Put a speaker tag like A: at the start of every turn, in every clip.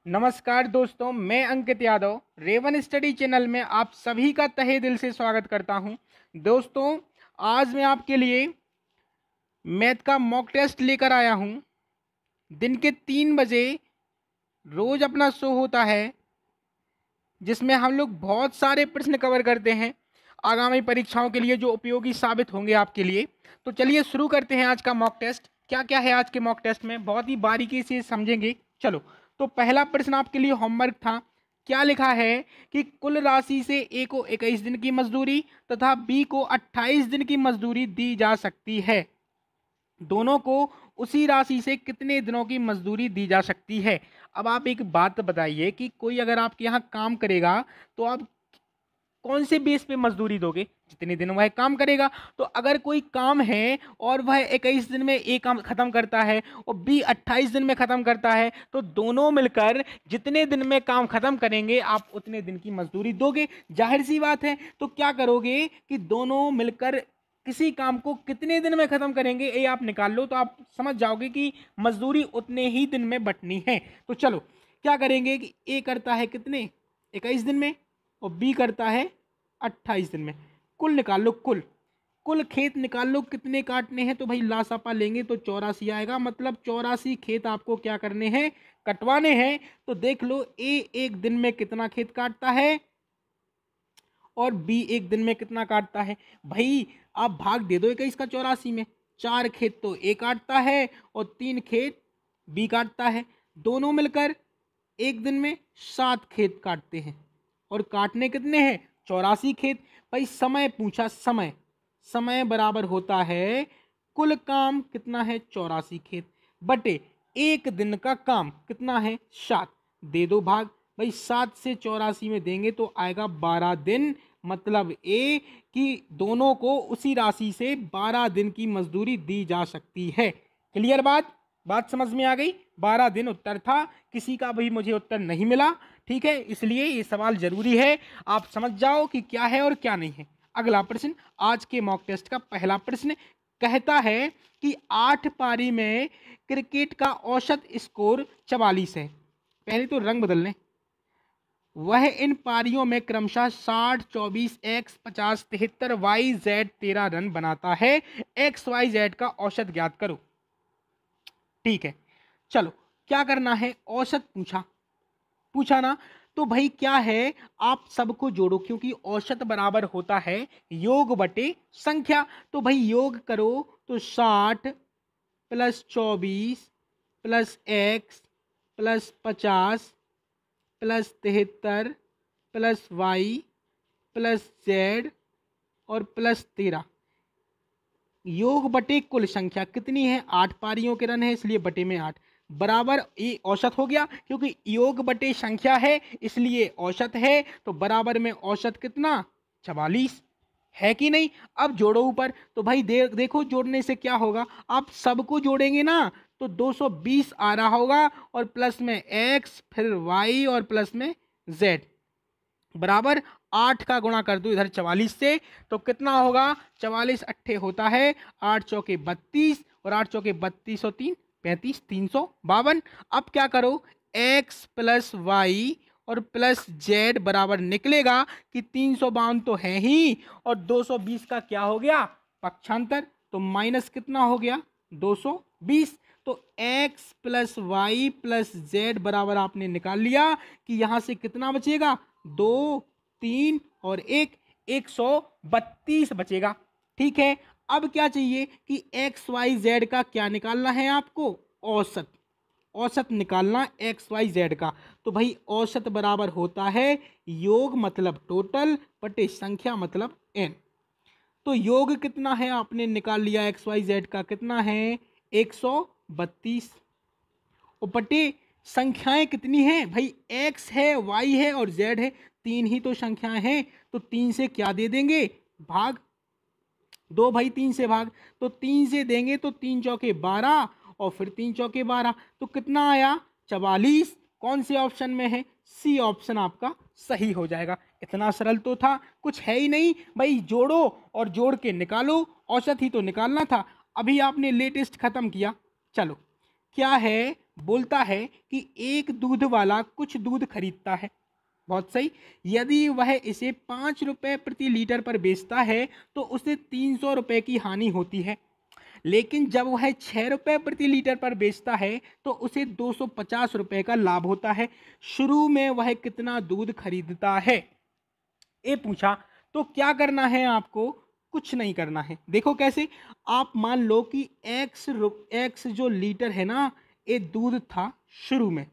A: नमस्कार दोस्तों, मैं Ankit Yadav Raven study channel में आप सभी का तहे दिल से स्वागत करता हूं। दोस्तों, आज मैं आपके लिए मैथ का मॉक टेस्ट लेकर आया हूं। दिन के 3 बजे रोज अपना शो होता है, जिसमें हम लोग बहुत सारे प्रश्न कवर करते हैं आगामी परीक्षाओं के लिए, जो उपयोगी साबित होंगे आपके लिए। तो चलिए शुरू करते हैं आज का मॉक टेस्ट। क्या क्या है आज के मॉक टेस्ट में, बहुत ही बारीकी से समझेंगे। चलो, तो पहला प्रश्न आपके लिए होमवर्क था। क्या लिखा है कि कुल राशि से ए को 21 दिन की मजदूरी तथा बी को 28 दिन की मजदूरी दी जा सकती है। दोनों को उसी राशि से कितने दिनों की मजदूरी दी जा सकती है। अब आप एक बात बताइए कि कोई अगर आपके यहाँ काम करेगा तो आप कौन से बेस पे मजदूरी दोगे? जितने दिन वह काम करेगा। तो अगर कोई काम है और वह 21 दिन में ए काम खत्म करता है और बी 28 दिन में खत्म करता है, तो दोनों मिलकर जितने दिन में काम खत्म करेंगे आप उतने दिन की मजदूरी दोगे। जाहिर सी बात है। तो क्या करोगे कि दोनों मिलकर किसी काम को कितने दिन में खत्म करेंगे, ये आप निकाल लो तो आप समझ जाओगे कि मजदूरी उतने ही दिन में बंटनी है। तो चलो क्या करेंगे कि ए करता है कितने, 21 दिन में, और बी करता है 28 दिन में। कुल निकाल लो, कुल खेत निकाल लो कितने काटने हैं। तो भाई लासापा लेंगे तो 84 आएगा, मतलब 84 खेत आपको क्या करने हैं, कटवाने हैं। तो देख लो ए एक दिन में कितना खेत काटता है और बी एक दिन में कितना काटता है। भाई आप भाग दे दो 21 का 84 में। 4 खेत तो ए काटता है और 3 खेत बी काटता है। दोनों मिलकर एक दिन में 7 खेत काटते हैं और काटने कितने हैं, 84 खेत। भाई समय पूछा, समय बराबर होता है कुल काम कितना है, 84 खेत, बटे एक दिन का काम कितना है, 7। दे दो भाग। भाई 7 से 84 में देंगे तो आएगा 12 दिन। मतलब ए कि दोनों को उसी राशि से 12 दिन की मजदूरी दी जा सकती है। क्लियर बात समझ में आ गई। 12 दिन उत्तर था, किसी का भी मुझे उत्तर नहीं मिला। ठीक है, इसलिए ये सवाल जरूरी है, आप समझ जाओ कि क्या है और क्या नहीं है। अगला प्रश्न, आज के मॉक टेस्ट का पहला प्रश्न कहता है कि 8 पारी में क्रिकेट का औसत स्कोर 44 है। पहले तो रंग बदल लें। वह इन पारियों में क्रमशः 60, 24, एक्स 50, 73, वाई जेड 13 रन बनाता है। एक्स वाई जेड का औसत ज्ञात करो। ठीक है, चलो क्या करना है, औसत पूछा ना। तो भाई क्या है, आप सबको जोड़ो, क्योंकि औसत बराबर होता है योग बटे संख्या। तो भाई योग करो तो 60 plus 24 plus X plus 50 plus 73 plus Y plus Z और प्लस 13। योग बटे कुल संख्या कितनी है, 8 पारियों के रन है, इसलिए बटे में 8 बराबर ये औसत हो गया। क्योंकि योग बटे संख्या है इसलिए औसत है, तो बराबर में औसत कितना, 44 है कि नहीं। अब जोड़ो ऊपर। तो भाई देखो जोड़ने से क्या होगा, आप सबको जोड़ेंगे ना तो 220 आ रहा होगा, और प्लस में एक्स फिर वाई और प्लस में जेड बराबर 8 का गुणा कर दो इधर 44 से, तो कितना होगा, 44 अट्ठे होता है 8 चौके 32 और 8 चौके 32 और 3 35, 352। अब क्या करो, x प्लस वाई और प्लस जेड बराबर निकलेगा कि 352 तो है ही, और 220 का क्या हो गया, पक्षांतर, तो माइनस कितना हो गया, 220। तो x plus Y plus Z बराबर आपने निकाल लिया कि यहां से कितना बचेगा, 2, 3 और 1, 132 बचेगा। ठीक है, अब क्या चाहिए कि एक्स वाई जेड का क्या निकालना है आपको, औसत निकालना एक्स वाई जेड का। तो भाई औसत बराबर होता है योग मतलब टोटल बटे संख्या मतलब एन। तो योग कितना है आपने निकाल लिया, एक्स वाई जेड का कितना है, 132, और बटे संख्याएं कितनी हैं भाई, एक्स है वाई है और जेड है, 3 ही तो संख्याएं हैं। तो 3 से क्या दे देंगे, भाग दो भाई, 3 से भाग, तो 3 से देंगे तो 3 चौके 12 और फिर 3 चौके 12, तो कितना आया, 44। कौन से ऑप्शन में है, सी ऑप्शन आपका सही हो जाएगा। इतना सरल तो था, कुछ है ही नहीं भाई, जोड़ो और जोड़ के निकालो, औसत ही तो निकालना था। अभी आपने लेटेस्ट खत्म किया। चलो क्या है, बोलता है कि एक दूध वाला कुछ दूध खरीदता है, बहुत सही। यदि वह इसे 5 रुपये प्रति लीटर पर बेचता है तो उसे 300 रुपये की हानि होती है, लेकिन जब वह 6 रुपये प्रति लीटर पर बेचता है तो उसे 250 रुपये का लाभ होता है। शुरू में वह कितना दूध खरीदता है, ये पूछा। तो क्या करना है आपको, कुछ नहीं करना है। देखो कैसे, आप मान लो कि एक्स जो लीटर है ना, ये दूध था शुरू में,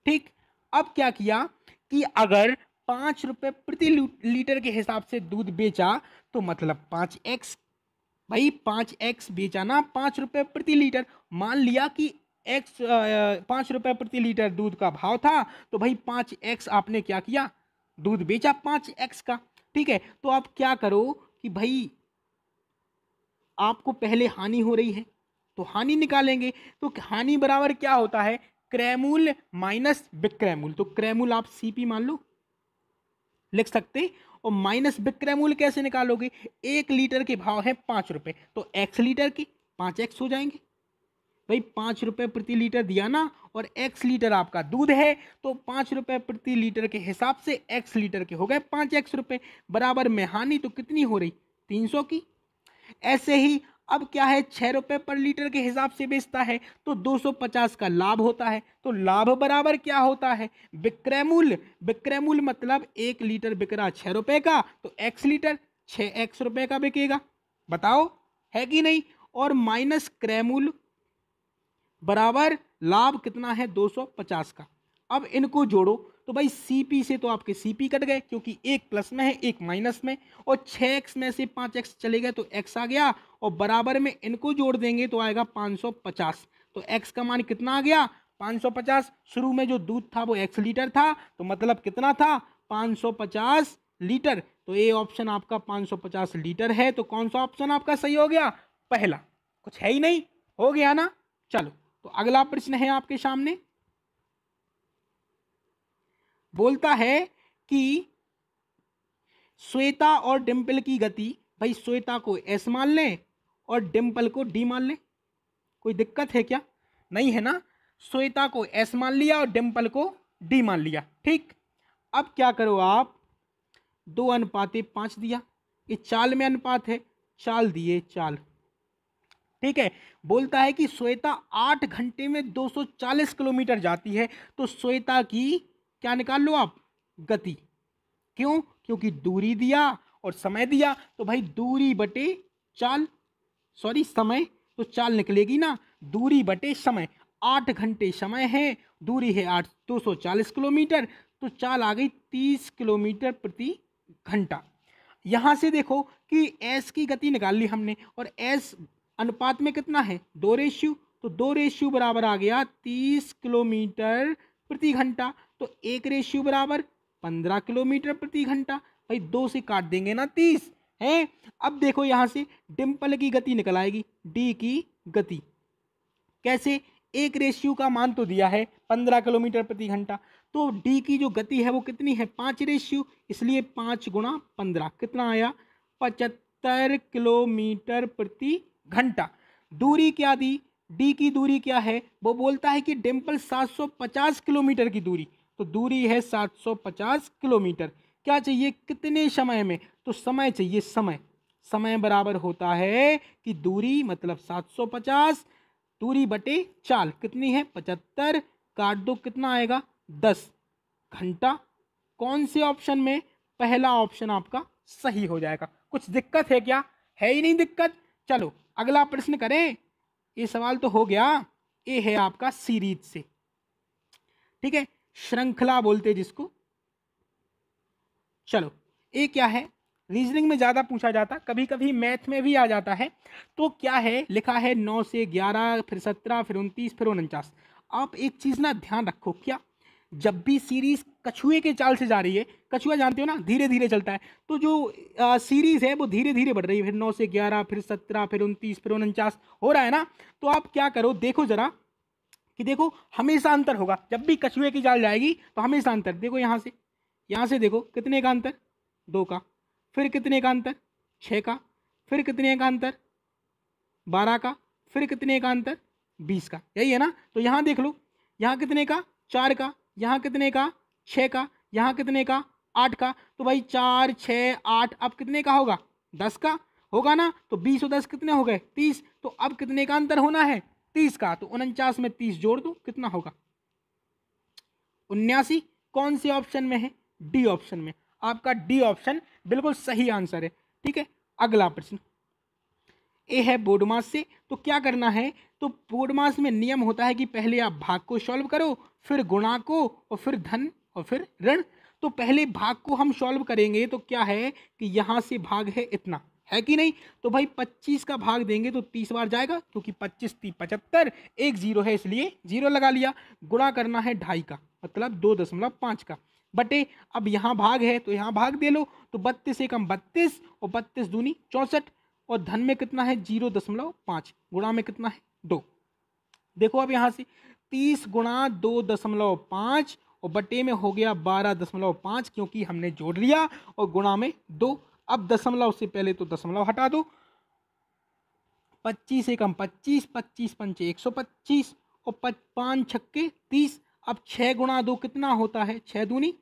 A: ठीक। अब क्या किया कि अगर 5 रुपये प्रति लीटर के हिसाब से दूध बेचा तो मतलब 5x, भाई 5x बेचा ना, 5 रुपये प्रति लीटर। मान लिया कि x 5 रुपये प्रति लीटर दूध का भाव था, तो भाई 5x आपने क्या किया, दूध बेचा 5x का, ठीक है। तो आप क्या करो कि भाई आपको पहले हानि हो रही है तो हानि निकालेंगे। तो हानि बराबर क्या होता है, क्रयमूल्य माइनस विक्रय मूल्य। तो क्रय मूल्य आप सीपी मान लो, लिख सकते। और माइनस विक्रय मूल्य कैसे निकालोगे, 1 लीटर के भाव है 5 रुपये, तो x लीटर के 5x हो जाएंगे। भाई 5 रुपये प्रति लीटर दिया ना, और x लीटर आपका दूध है, तो 5 रुपये प्रति लीटर के हिसाब से x लीटर के हो गए 5x रुपये, बराबर में हानि तो कितनी हो रही, 300 की। ऐसे ही अब क्या है, 6 रुपये पर लीटर के हिसाब से बेचता है तो 250 का लाभ होता है। तो लाभ बराबर क्या होता है, विक्रय मूल्य। विक्रय मूल्य मतलब 1 लीटर बिक रहा 6 रुपये का, तो x लीटर 6x रुपये का बिकेगा, बताओ है कि नहीं। और माइनस क्रय मूल्य बराबर लाभ कितना है, 250 का। अब इनको जोड़ो तो भाई सीपी से तो आपके सीपी कट गए, क्योंकि एक प्लस में है एक माइनस में, और 6x में से 5x चले गए तो x आ गया, और बराबर में इनको जोड़ देंगे तो आएगा 550। तो x का मान कितना आ गया, 550। शुरू में जो दूध था वो x लीटर था, तो मतलब कितना था, 550 लीटर। तो ये ऑप्शन आपका 550 लीटर है। तो कौन सा ऑप्शन आपका सही हो गया, पहला, कुछ है ही नहीं, हो गया ना। चलो, तो अगला प्रश्न है आपके सामने, बोलता है कि श्वेता और डिंपल की गति, भाई श्वेता को एस मान लें और डिंपल को डी मान लें, कोई दिक्कत है क्या, नहीं है ना। श्वेता को एस मान लिया और डिंपल को डी मान लिया, ठीक। अब क्या करो आप, 2:5 दिया, ये चाल में अनुपात है, चाल दिए चाल, ठीक है। बोलता है कि श्वेता 8 घंटे में 240 किलोमीटर जाती है, तो श्वेता की क्या निकाल लो आप, गति। क्यों, क्योंकि दूरी दिया और समय दिया, तो भाई दूरी बटे चाल, सॉरी समय, तो चाल निकलेगी ना, दूरी बटे समय। 8 घंटे समय है, दूरी है 240 किलोमीटर, तो चाल आ गई 30 किलोमीटर प्रति घंटा। यहां से देखो कि एस की गति निकाल ली हमने, और एस अनुपात में कितना है, 2:, तो 2:, बराबर आ गया 30 किलोमीटर प्रति घंटा। तो 1:, बराबर 15 किलोमीटर प्रति घंटा। भाई 2 से काट देंगे ना 30 है। अब देखो यहां से डिंपल की गति निकल आएगी, डी की गति कैसे, 1:, का मान तो दिया है 15 किलोमीटर प्रति घंटा, तो डी की जो गति है वो कितनी है, 5:, इसलिए 5 × 15 कितना आया, 75 किलोमीटर प्रति घंटा। दूरी क्या दी, डी की दूरी क्या है, वो बोलता है कि डिंपल 750 किलोमीटर की दूरी, तो दूरी है 750 किलोमीटर। क्या चाहिए, कितने समय में, तो समय चाहिए, समय। समय बराबर होता है कि दूरी मतलब 750, दूरी बटे चाल कितनी है, 75, काट दो कितना आएगा, 10 घंटा। कौन से ऑप्शन में, पहला ऑप्शन आपका सही हो जाएगा। कुछ दिक्कत है क्या, है ही नहीं दिक्कत। चलो अगला प्रश्न करें, ये सवाल तो हो गया, ये है आपका सीरीज से, ठीक है, श्रृंखला बोलते जिसको। चलो ये क्या है, रीजनिंग में ज़्यादा पूछा जाता, कभी कभी मैथ में भी आ जाता है। तो क्या है, लिखा है 9 से 11, फिर 17, फिर 29, फिर 49। आप एक चीज़ ना ध्यान रखो, क्या, जब भी सीरीज कछुए के चाल से जा रही है, कछुआ जानते हो ना धीरे धीरे चलता है, तो जो सीरीज है वो धीरे धीरे बढ़ रही है, फिर 9 से 11, फिर 17, फिर 29, फिर 49 हो रहा है ना। तो आप क्या करो, देखो जरा कि देखो हमेशा अंतर होगा, जब भी कछुए की चाल जाएगी तो हमेशा अंतर। देखो यहाँ से देखो कितने का अंतर, 2 का, फिर कितने का अंतर, 6 का, फिर कितने का अंतर, 12 का, फिर कितने का अंतर, 20 का, यही है ना। तो यहाँ देख लो, यहाँ कितने का, 4 का, यहाँ कितने का, 6 का, यहाँ कितने का, 8 का। तो भाई 4 6 8 अब कितने का होगा, 10 का होगा ना। तो 20 और 10 कितने हो गए, 30। तो अब कितने का अंतर होना है, 30 का। तो 49 में 30 जोड़ दो, कितना होगा, 79। कौन से ऑप्शन में है, डी ऑप्शन में। आपका डी ऑप्शन बिल्कुल सही आंसर है। ठीक है, अगला प्रश्न ए है बोर्ड मास से। तो क्या करना है, तो बोर्ड मास में नियम होता है कि पहले आप भाग को सॉल्व करो, फिर गुणा को, और फिर धन, और फिर ऋण। तो पहले भाग को हम सॉल्व करेंगे तो क्या है कि यहाँ से भाग है इतना, है कि नहीं। तो भाई 25 का भाग देंगे तो 30 बार जाएगा, क्योंकि 25 30 75, एक जीरो है इसलिए जीरो लगा लिया। गुणा करना है 2.5 का, मतलब 2.5 का, बटे अब यहाँ भाग है तो यहाँ भाग दे लो। तो 32 एकम 32 और 32 दूनी 64, और धन में कितना है 0.5, गुणा में कितना है 2। देखो अब यहाँ से 30 गुणा 2.5 और बटे में हो गया 12.5, क्योंकि हमने जोड़ लिया, और गुणा में 2। अब दशमलव से पहले तो दशमलव हटा दो, 25 एकम 25, 25 पंचे 125, और 5 छक्के 30। अब 6 गुणा 2 कितना होता है, 6 दूनी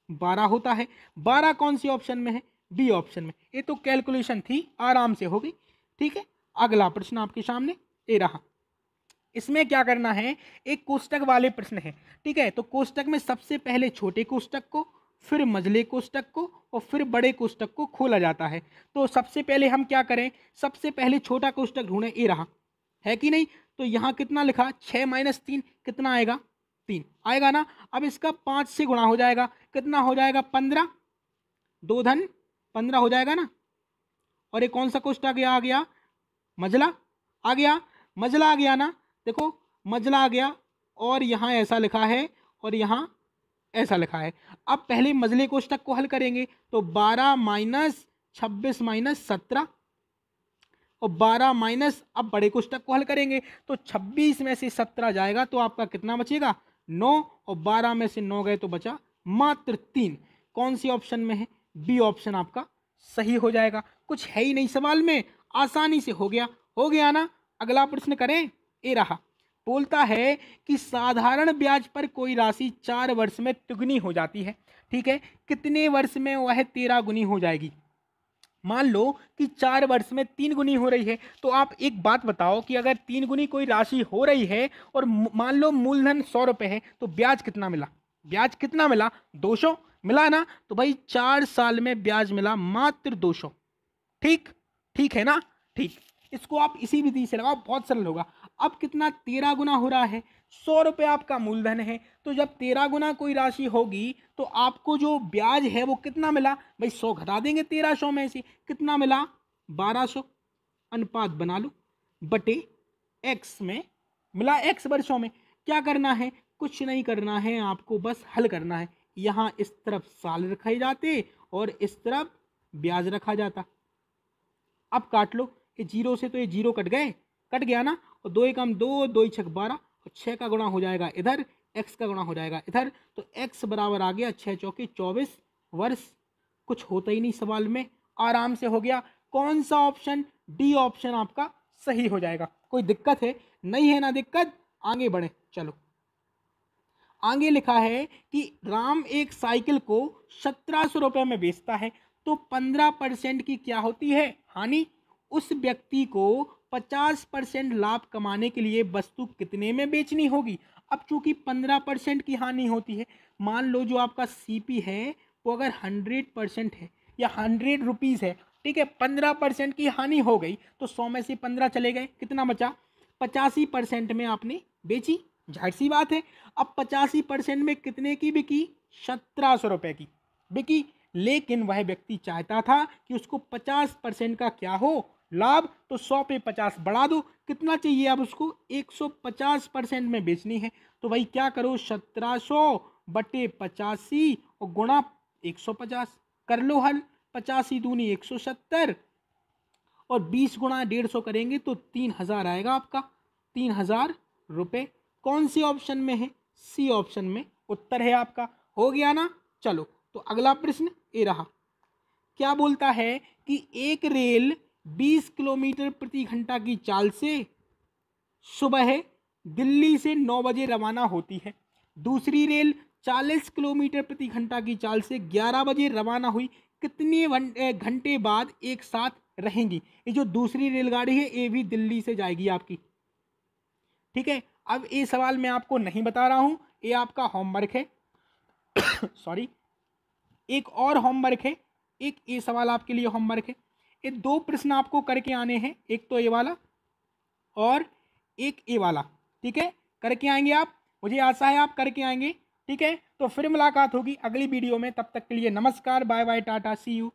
A: 12 होता है। 12 कौन सी ऑप्शन में है, बी ऑप्शन में। ये तो कैलकुलेशन थी, आराम से हो गई। ठीक है, अगला प्रश्न आपके सामने ये रहा। इसमें क्या करना है, एक कोष्टक वाले प्रश्न है। ठीक है, तो कोष्टक में सबसे पहले छोटे कोष्टक को, फिर मझले कोष्टक को, और फिर बड़े कोष्टक को खोला जाता है। तो सबसे पहले हम क्या करें, सबसे पहले छोटा कोष्टक ढूंढें, ये रहा, है कि नहीं। तो यहाँ कितना लिखा, 6 - 3 कितना आएगा, 3 आएगा ना। अब इसका 5 से गुणा हो जाएगा, कितना हो जाएगा, 15, 2 धन 15 हो जाएगा ना। और ये कौन सा कोष्टक आ गया, मझला आ गया, मझला आ गया ना। देखो मझला आ गया, और यहाँ ऐसा लिखा है, और यहाँ ऐसा लिखा है। अब पहले मझले कोष्टक को हल करेंगे, तो 12 - 26 - 17, और 12 माइनस, अब बड़े कोष्टक को हल करेंगे तो 26 में से 17 जाएगा तो आपका कितना बचेगा, 9, और 12 में से 9 गए तो बचा मात्र 3। कौन सी ऑप्शन में है, बी ऑप्शन आपका सही हो जाएगा। कुछ है ही नहीं सवाल में, आसानी से हो गया ना। अगला प्रश्न करें, ये रहा। बोलता है कि साधारण ब्याज पर कोई राशि 4 वर्ष में दुगनी हो जाती है। ठीक है, कितने वर्ष में वह 13 गुनी हो जाएगी। मान लो कि 4 वर्ष में 3 गुनी हो रही है। तो आप एक बात बताओ कि अगर 3 गुनी कोई राशि हो रही है और मान लो मूलधन 100 रुपये है, तो ब्याज कितना मिला, ब्याज कितना मिला, 200 मिला ना। तो भाई 4 साल में ब्याज मिला मात्र 200। ठीक, ठीक है ना। ठीक, इसको आप इसी विधि से लगाओ, बहुत सरल होगा। अब कितना, 13 गुना हो रहा है, 100 रुपये आपका मूलधन है। तो जब 13 गुना कोई राशि होगी तो आपको जो ब्याज है वो कितना मिला, भाई 100 घटा देंगे 1300 में से, कितना मिला, 1200। अनुपात बना लो, बटे x में मिला, x वर्षों में। क्या करना है, कुछ नहीं करना है, आपको बस हल करना है। यहाँ इस तरफ साल रखे जाते और इस तरफ ब्याज रखा जाता। अब काट लो, ये जीरो से तो ये जीरो कट गए, कट गया ना। और 2 एकम 2, 2 छक 12, और 6 का गुणा हो जाएगा इधर, x का गुणा हो जाएगा इधर। तो x बराबर आ गया 6 चौके 24 वर्ष। कुछ होता ही नहीं सवाल में, आराम से हो गया। कौन सा ऑप्शन, डी ऑप्शन आपका सही हो जाएगा। कोई दिक्कत है, नहीं है ना दिक्कत, आगे बढ़े। चलो आगे लिखा है कि राम एक साइकिल को 1700 रुपये में बेचता है, तो 15% की क्या होती है, हानि। उस व्यक्ति को 50% लाभ कमाने के लिए वस्तु कितने में बेचनी होगी। अब चूंकि 15% की हानि होती है, मान लो जो आपका सीपी है वो अगर 100% है या 100 रुपीज़ है, ठीक है, 15% की हानि हो गई तो 100 में से 15 चले गए, कितना बचा, 85% में आपने बेची, जाहिर सी बात है। अब 85% में कितने की बिकी, 1700 रुपये की बिकी। लेकिन वह व्यक्ति चाहता था कि उसको 50% का क्या हो, लाभ। तो 100 पे 50 बढ़ा दो, कितना चाहिए अब उसको, 150% में बेचनी है। तो भाई क्या करो, 1700 बटे 85 और गुणा 150 कर लो हल। 85 दूनी 170 और 20 गुणा 150 करेंगे तो 3000 आएगा आपका, 3000 रुपये। कौन सी ऑप्शन में है, सी ऑप्शन में उत्तर है आपका। हो गया ना। चलो तो अगला प्रश्न ये रहा। क्या बोलता है कि एक रेल 20 किलोमीटर प्रति घंटा की चाल से सुबह दिल्ली से 9 बजे रवाना होती है। दूसरी रेल 40 किलोमीटर प्रति घंटा की चाल से 11 बजे रवाना हुई, कितने घंटे बाद एक साथ रहेंगी? ये जो दूसरी रेलगाड़ी है ये भी दिल्ली से जाएगी आपकी। ठीक है, अब ये सवाल मैं आपको नहीं बता रहा हूं, ये आपका होमवर्क है। सॉरी, एक और होमवर्क है, एक ये सवाल आपके लिए होमवर्क है। ये 2 प्रश्न आपको करके आने हैं, एक तो ये वाला और एक ये वाला। ठीक है, करके आएंगे आप, मुझे आशा है आप करके आएंगे। ठीक है, तो फिर मुलाकात होगी अगली वीडियो में, तब तक के लिए नमस्कार, bye bye, tata, see you.